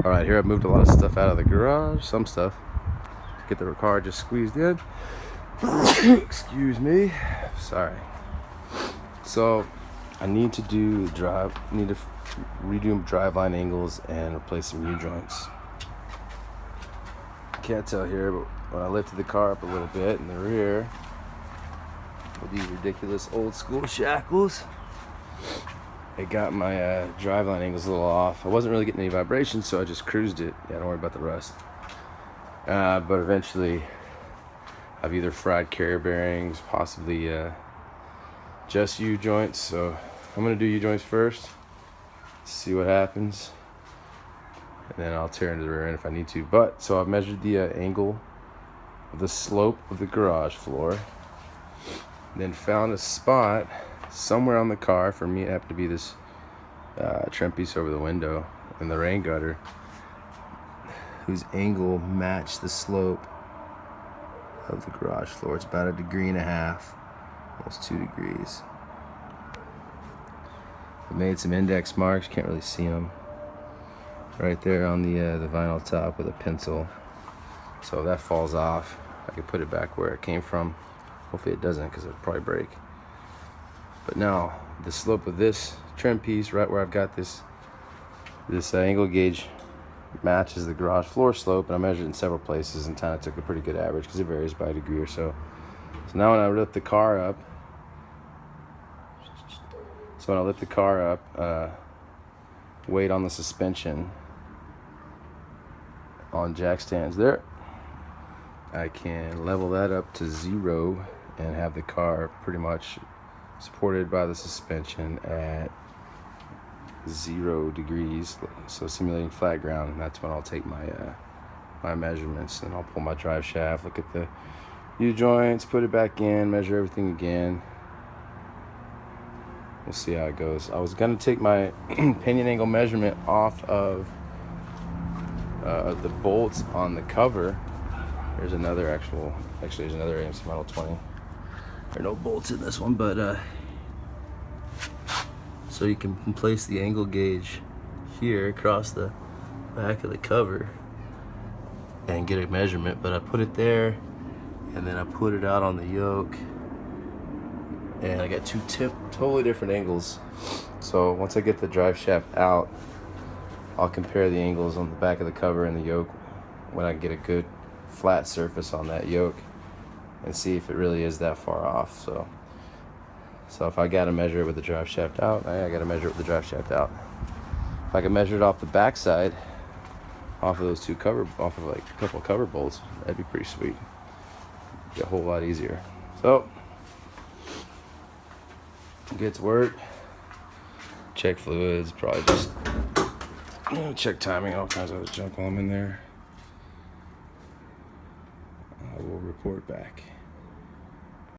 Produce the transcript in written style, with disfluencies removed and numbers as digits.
Alright, here I've moved a lot of stuff out of the garage, some stuff. Get the car just squeezed in. Excuse me. Sorry. So I need to redo driveline angles and replace some U-joints. Can't tell here, but when I lifted the car up a little bit in the rear with these ridiculous old school shackles, it got my driveline angles a little off. I wasn't really getting any vibration, so I just cruised it. Yeah, don't worry about the rust. But eventually I've either fried carrier bearings, possibly just U-joints. So I'm gonna do U-joints first, see what happens, and then I'll tear into the rear end if I need to. But so I've measured the angle of the slope of the garage floor, then found a spot somewhere on the car. For me, it happened to be this trim piece over the window and the rain gutter, whose angle matched the slope of the garage floor. It's about 1.5 degrees, almost 2 degrees. I made some index marks, can't really see them, right there on the vinyl top with a pencil. So if that falls off, I can put it back where it came from. Hopefully it doesn't, because it'll probably break. But now the slope of this trim piece, right where I've got this angle gauge, matches the garage floor slope, and I measured it in several places and kind of took a pretty good average because it varies by a degree or so. So now when I lift the car up, weight on the suspension on jack stands there, I can level that up to 0 and have the car pretty much supported by the suspension at 0 degrees, so simulating flat ground. And that's when I'll take my my measurements, and I'll pull my drive shaft, look at the U-joints, put it back in, measure everything again. We'll see how it goes. I was gonna take my pinion angle measurement off of the bolts on the cover. There's another there's another AMC Model 20. There are no bolts in this one, but so you can place the angle gauge here across the back of the cover and get a measurement. But I put it there, and then I put it out on the yoke, and I got two totally different angles. So once I get the drive shaft out, I'll compare the angles on the back of the cover and the yoke when I get a good flat surface on that yoke, and see if it really is that far off. So if I gotta measure it with the drive shaft out, I gotta measure it with the drive shaft out. If I can measure it off the backside, off of those like a couple of cover bolts, that'd be pretty sweet. Be a whole lot easier. So get to work. Check fluids, probably just check timing, all kinds of other junk while I'm in there. I will report back.